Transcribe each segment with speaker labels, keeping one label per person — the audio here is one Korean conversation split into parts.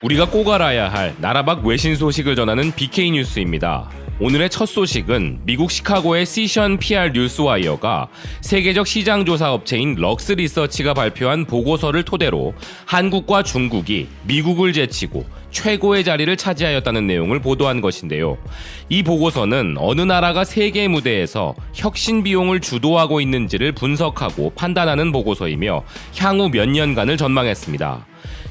Speaker 1: 우리가 꼭 알아야 할 나라 밖 외신 소식을 전하는 BK 뉴스입니다. 오늘의 첫 소식은 미국 시카고의 시션 PR 뉴스와이어가 세계적 시장 조사 업체인 럭스 리서치가 발표한 보고서를 토대로 한국과 중국이 미국을 제치고 최고의 자리를 차지하였다는 내용을 보도한 것인데요. 이 보고서는 어느 나라가 세계 무대에서 혁신 비용을 주도하고 있는지를 분석하고 판단하는 보고서이며 향후 몇 년간을 전망했습니다.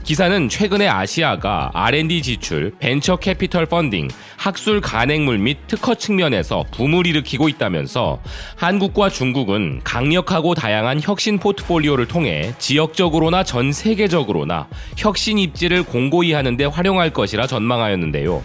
Speaker 1: 기사는 최근에 아시아가 R&D 지출, 벤처 캐피털 펀딩, 학술 간행물 및 특허 측면에서 붐을 일으키고 있다면서 한국과 중국은 강력하고 다양한 혁신 포트폴리오를 통해 지역적으로나 전 세계적으로나 혁신 입지를 공고히 하는 데 활용할 것이라 전망하였는데요.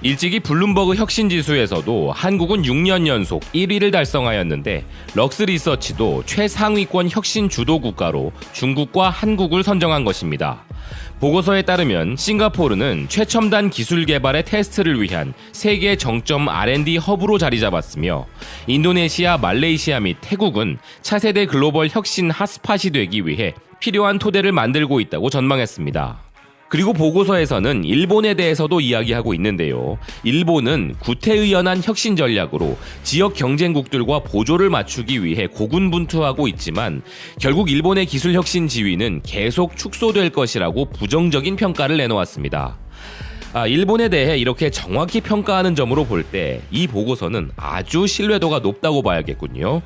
Speaker 1: 일찍이 블룸버그 혁신지수에서도 한국은 6년 연속 1위를 달성하였는데 럭스 리서치도 최상위권 혁신 주도 국가로 중국과 한국을 선정한 것입니다. 보고서에 따르면 싱가포르는 최첨단 기술 개발의 테스트를 위한 세계 정점 R&D 허브로 자리 잡았으며 인도네시아, 말레이시아 및 태국은 차세대 글로벌 혁신 핫스팟이 되기 위해 필요한 토대를 만들고 있다고 전망했습니다. 그리고 보고서에서는 일본에 대해서도 이야기하고 있는데요. 일본은 구태의연한 혁신 전략으로 지역 경쟁국들과 보조를 맞추기 위해 고군분투하고 있지만 결국 일본의 기술 혁신 지위는 계속 축소될 것이라고 부정적인 평가를 내놓았습니다. 일본에 대해 이렇게 정확히 평가하는 점으로 볼 때 이 보고서는 아주 신뢰도가 높다고 봐야겠군요.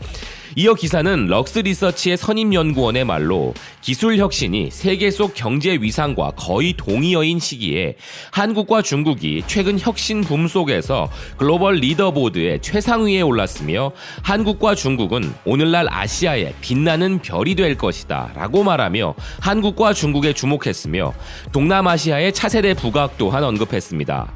Speaker 1: 이어 기사는 럭스 리서치의 선임연구원의 말로 기술 혁신이 세계 속 경제 위상과 거의 동의어인 시기에 한국과 중국이 최근 혁신 붐 속에서 글로벌 리더보드의 최상위에 올랐으며 한국과 중국은 오늘날 아시아의 빛나는 별이 될 것이다 라고 말하며 한국과 중국에 주목했으며 동남아시아의 차세대 부각 또한 언급했습니다.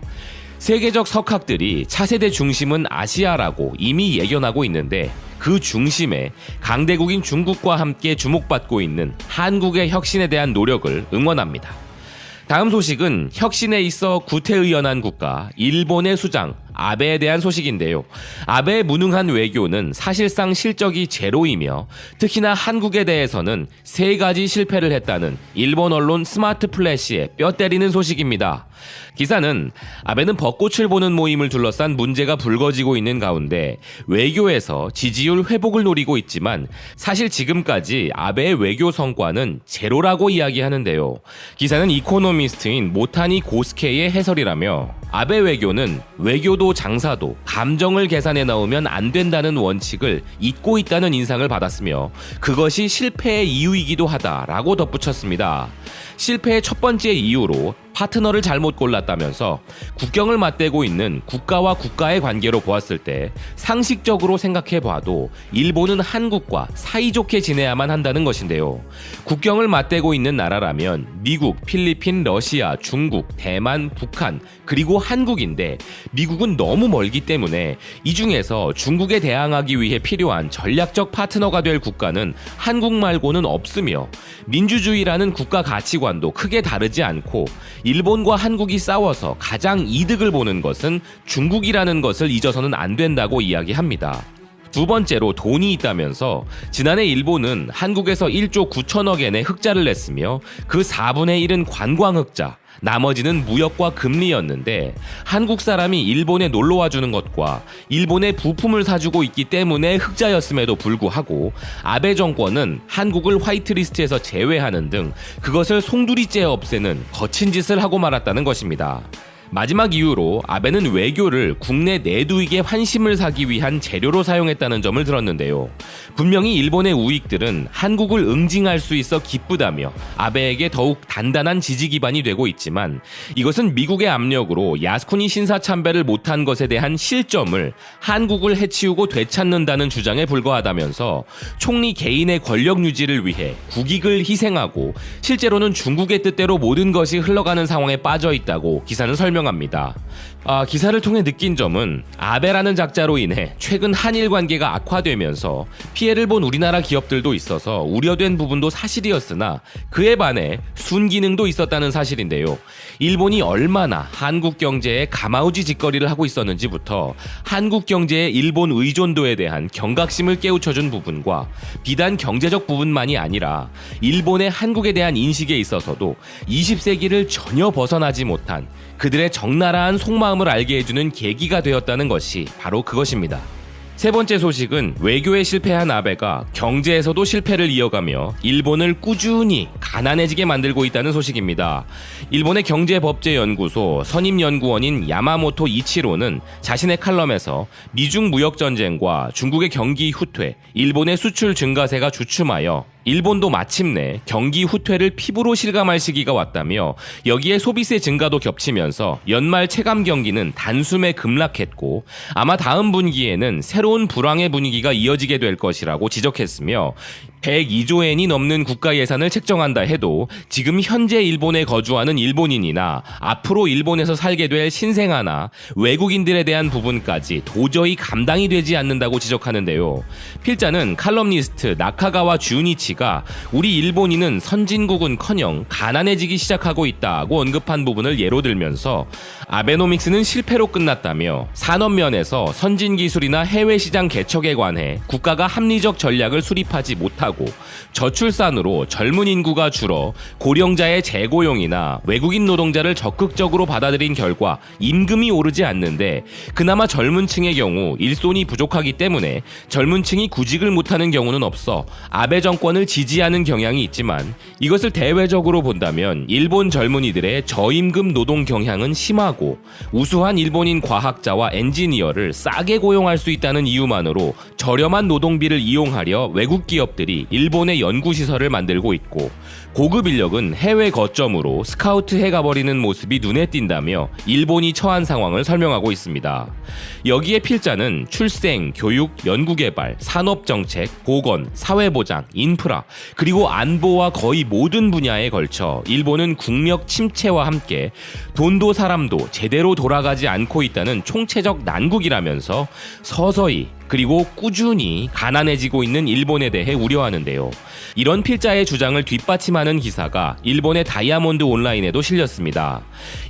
Speaker 1: 세계적 석학들이 차세대 중심은 아시아라고 이미 예견하고 있는데 그 중심에 강대국인 중국과 함께 주목받고 있는 한국의 혁신에 대한 노력을 응원합니다. 다음 소식은 혁신에 있어 구태의연한 국가 일본의 수장 아베에 대한 소식인데요. 아베의 무능한 외교는 사실상 실적이 제로이며 특히나 한국에 대해서는 3가지 실패를 했다는 일본 언론 스마트 플래시의 뼈 때리는 소식입니다. 기사는 아베는 벚꽃을 보는 모임을 둘러싼 문제가 불거지고 있는 가운데 외교에서 지지율 회복을 노리고 있지만 사실 지금까지 아베의 외교 성과는 제로라고 이야기하는데요. 기사는 이코노미스트인 모타니 고스케이의 해설이라며 아베 외교는 외교도 장사도 감정을 계산해 나오면 안 된다는 원칙을 잊고 있다는 인상을 받았으며 그것이 실패의 이유이기도 하다라고 덧붙였습니다. 실패의 첫 번째 이유로 파트너를 잘못 골랐다면서 국경을 맞대고 있는 국가와 국가의 관계로 보았을 때 상식적으로 생각해봐도 일본은 한국과 사이좋게 지내야만 한다는 것인데요. 국경을 맞대고 있는 나라라면 미국, 필리핀, 러시아, 중국, 대만, 북한 그리고 한국인데 미국은 너무 멀기 때문에 이 중에서 중국에 대항하기 위해 필요한 전략적 파트너가 될 국가는 한국 말고는 없으며 민주주의라는 국가 가치관도 크게 다르지 않고 일본과 한국이 싸워서 가장 이득을 보는 것은 중국이라는 것을 잊어서는 안 된다고 이야기합니다. 두 번째로 돈이 있다면서 지난해 일본은 한국에서 1조 9천억 엔의 흑자를 냈으며 그 4분의 1은 관광 흑자, 나머지는 무역과 금리였는데 한국 사람이 일본에 놀러와 주는 것과 일본에 부품을 사주고 있기 때문에 흑자였음에도 불구하고 아베 정권은 한국을 화이트리스트에서 제외하는 등 그것을 송두리째 없애는 거친 짓을 하고 말았다는 것입니다. 마지막 이유로 아베는 외교를 국내 내두익의 환심을 사기 위한 재료로 사용했다는 점을 들었는데요. 분명히 일본의 우익들은 한국을 응징할 수 있어 기쁘다며 아베에게 더욱 단단한 지지 기반이 되고 있지만 이것은 미국의 압력으로 야스쿠니 신사참배를 못한 것에 대한 실점을 한국을 해치우고 되찾는다는 주장에 불과하다면서 총리 개인의 권력 유지를 위해 국익을 희생하고 실제로는 중국의 뜻대로 모든 것이 흘러가는 상황에 빠져 있다고 기사는 설명했습니다. 설명합니다. 기사를 통해 느낀 점은 아베라는 작자로 인해 최근 한일 관계가 악화되면서 피해를 본 우리나라 기업들도 있어서 우려된 부분도 사실이었으나 그에 반해 순기능도 있었다는 사실인데요. 일본이 얼마나 한국 경제에 가마우지 짓거리를 하고 있었는지부터 한국 경제의 일본 의존도에 대한 경각심을 깨우쳐준 부분과 비단 경제적 부분만이 아니라 일본의 한국에 대한 인식에 있어서도 20세기를 전혀 벗어나지 못한 그들의 적나라한 속마음을 알게 해주는 계기가 되었다는 것이 바로 그것입니다. 세 번째 소식은 외교에 실패한 아베가 경제에서도 실패를 이어가며 일본을 꾸준히 가난해지게 만들고 있다는 소식입니다. 일본의 경제법제연구소 선임연구원인 야마모토 이치로는 자신의 칼럼에서 미중 무역전쟁과 중국의 경기 후퇴, 일본의 수출 증가세가 주춤하여 일본도 마침내 경기 후퇴를 피부로 실감할 시기가 왔다며 여기에 소비세 증가도 겹치면서 연말 체감 경기는 단숨에 급락했고 아마 다음 분기에는 새로운 불황의 분위기가 이어지게 될 것이라고 지적했으며 102조 엔이 넘는 국가 예산을 책정한다 해도 지금 현재 일본에 거주하는 일본인이나 앞으로 일본에서 살게 될 신생아나 외국인들에 대한 부분까지 도저히 감당이 되지 않는다고 지적하는데요. 필자는 칼럼니스트 나카가와 주니치가 우리 일본인은 선진국은커녕 가난해지기 시작하고 있다고 언급한 부분을 예로 들면서 아베노믹스는 실패로 끝났다며 산업면에서 선진기술이나 해외시장 개척에 관해 국가가 합리적 전략을 수립하지 못하고 저출산으로 젊은 인구가 줄어 고령자의 재고용이나 외국인 노동자를 적극적으로 받아들인 결과 임금이 오르지 않는데 그나마 젊은 층의 경우 일손이 부족하기 때문에 젊은 층이 구직을 못하는 경우는 없어 아베 정권을 지지하는 경향이 있지만 이것을 대외적으로 본다면 일본 젊은이들의 저임금 노동 경향은 심하고 우수한 일본인 과학자와 엔지니어를 싸게 고용할 수 있다는 이유만으로 저렴한 노동비를 이용하려 외국 기업들이 일본의 연구시설을 만들고 있고 고급 인력은 해외 거점으로 스카우트해 가버리는 모습이 눈에 띈다며 일본이 처한 상황을 설명하고 있습니다. 여기에 필자는 출생, 교육, 연구개발, 산업정책, 보건, 사회보장, 인프라 그리고 안보와 거의 모든 분야에 걸쳐 일본은 국력 침체와 함께 돈도 사람도 제대로 돌아가지 않고 있다는 총체적 난국이라면서 서서히 그리고 꾸준히 가난해지고 있는 일본에 대해 우려하는데요. 이런 필자의 주장을 뒷받침하는 기사가 일본의 다이아몬드 온라인에도 실렸습니다.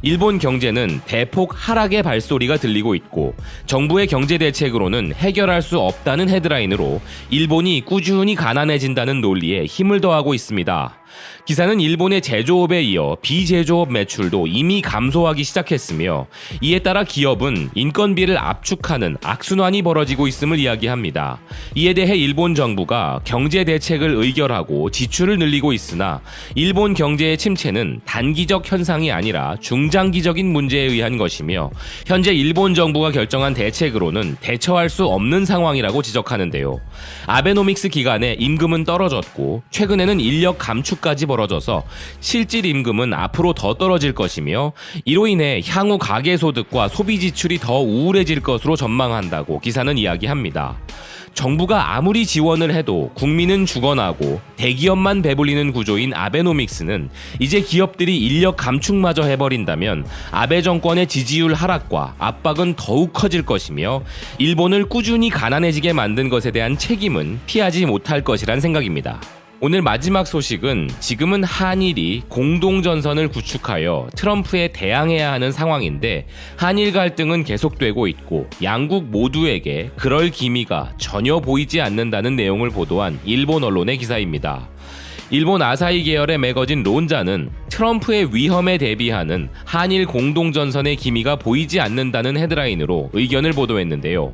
Speaker 1: 일본 경제는 대폭 하락의 발소리가 들리고 있고 정부의 경제 대책으로는 해결할 수 없다는 헤드라인으로 일본이 꾸준히 가난해진다는 논리에 힘을 더하고 있습니다. 기사는 일본의 제조업에 이어 비제조업 매출도 이미 감소하기 시작했으며 이에 따라 기업은 인건비를 압축하는 악순환이 벌어지고 있음을 이야기합니다. 이에 대해 일본 정부가 경제 대책을 의결하고 지출을 늘리고 있으나 일본 경제의 침체는 단기적 현상이 아니라 중장기적인 문제에 의한 것이며 현재 일본 정부가 결정한 대책으로는 대처할 수 없는 상황이라고 지적하는데요. 아베노믹스 기간에 임금은 떨어졌고 최근에는 인력 감축까지 벌어져서 실질 임금은 앞으로 더 떨어질 것이며 이로 인해 향후 가계소득과 소비 지출이 더 우울해질 것으로 전망한다고 기사는 이야기합니다. 정부가 아무리 지원을 해도 국민은 죽어나고 대기업만 배불리는 구조인 아베노믹스는 이제 기업들이 인력 감축마저 해버린다면 아베 정권의 지지율 하락과 압박은 더욱 커질 것이며 일본을 꾸준히 가난해지게 만든 것에 대한 책임은 피하지 못할 것이란 생각입니다. 오늘 마지막 소식은 지금은 한일이 공동전선을 구축하여 트럼프에 대항해야 하는 상황인데 한일 갈등은 계속되고 있고 양국 모두에게 그럴 기미가 전혀 보이지 않는다는 내용을 보도한 일본 언론의 기사입니다. 일본 아사히 계열의 매거진 론자는 트럼프의 위험에 대비하는 한일 공동전선의 기미가 보이지 않는다는 헤드라인으로 의견을 보도했는데요.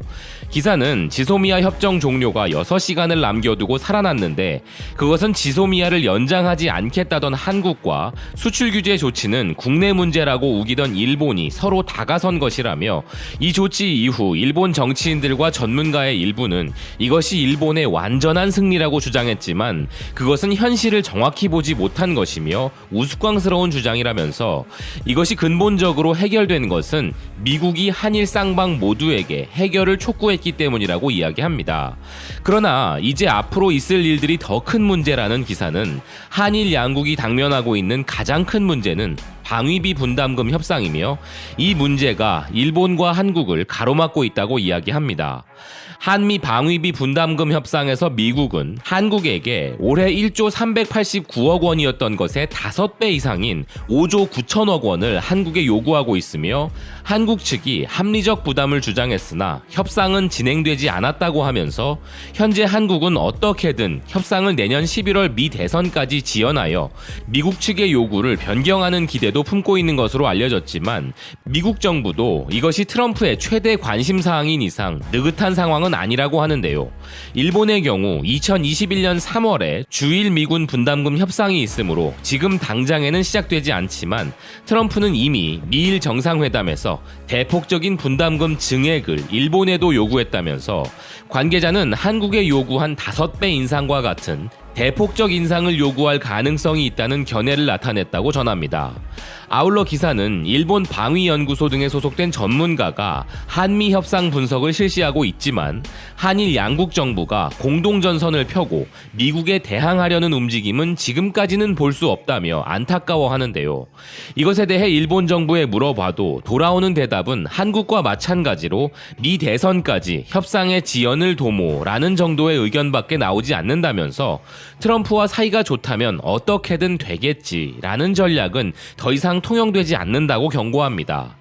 Speaker 1: 기사는 지소미아 협정 종료가 6시간을 남겨두고 살아났는데 그것은 지소미아를 연장하지 않겠다던 한국과 수출 규제 조치는 국내 문제라고 우기던 일본이 서로 다가선 것이라며 이 조치 이후 일본 정치인들과 전문가의 일부는 이것이 일본의 완전한 승리라고 주장했지만 그것은 현실을 정확히 보지 못한 것이며 우스꽝스러운 주장이라면서 이것이 근본적으로 해결된 것은 미국이 한일 쌍방 모두에게 해결을 촉구했기 때문이라고 이야기합니다. 그러나 이제 앞으로 있을 일들이 더 큰 문제라는 기사는 한일 양국이 당면하고 있는 가장 큰 문제는 방위비 분담금 협상이며 이 문제가 일본과 한국을 가로막고 있다고 이야기합니다. 한미 방위비 분담금 협상에서 미국은 한국에게 올해 1조 389억 원이었던 것의 5배 이상인 5조 9천억 원을 한국에 요구하고 있으며 한국 측이 합리적 부담을 주장했으나 협상은 진행되지 않았다고 하면서 현재 한국은 어떻게든 협상을 내년 11월 미 대선까지 지연하여 미국 측의 요구를 변경하는 기대도 품고 있는 것으로 알려졌지만 미국 정부도 이것이 트럼프의 최대 관심사항인 이상 느긋한 상황은 아니라고 하는데요. 일본의 경우 2021년 3월에 주일 미군 분담금 협상이 있으므로 지금 당장에는 시작되지 않지만 트럼프는 이미 미일 정상회담에서 대폭적인 분담금 증액을 일본에도 요구했다면서 관계자는 한국에 요구한 5배 인상과 같은 대폭적 인상을 요구할 가능성이 있다는 견해를 나타냈다고 전합니다. 아울러 기사는 일본 방위연구소 등에 소속된 전문가가 한미 협상 분석을 실시하고 있지만 한일 양국 정부가 공동전선을 펴고 미국에 대항하려는 움직임은 지금까지는 볼 수 없다며 안타까워하는데요. 이것에 대해 일본 정부에 물어봐도 돌아오는 대답은 한국과 마찬가지로 미 대선까지 협상의 지연을 도모라는 정도의 의견밖에 나오지 않는다면서 트럼프와 사이가 좋다면 어떻게든 되겠지라는 전략은 더 이상 통용되지 않는다고 경고합니다.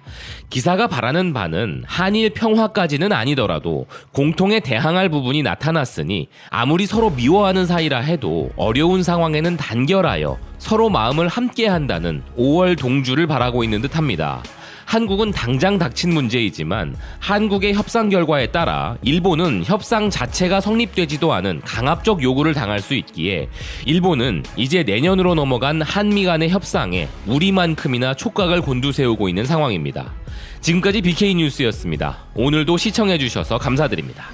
Speaker 1: 기사가 바라는 바는 한일 평화까지는 아니더라도 공통에 대항할 부분이 나타났으니 아무리 서로 미워하는 사이라 해도 어려운 상황에는 단결하여 서로 마음을 함께한다는 5월 동주를 바라고 있는 듯합니다. 한국은 당장 닥친 문제이지만 한국의 협상 결과에 따라 일본은 협상 자체가 성립되지도 않은 강압적 요구를 당할 수 있기에 일본은 이제 내년으로 넘어간 한미 간의 협상에 우리만큼이나 촉각을 곤두세우고 있는 상황입니다. 지금까지 BK뉴스였습니다. 오늘도 시청해주셔서 감사드립니다.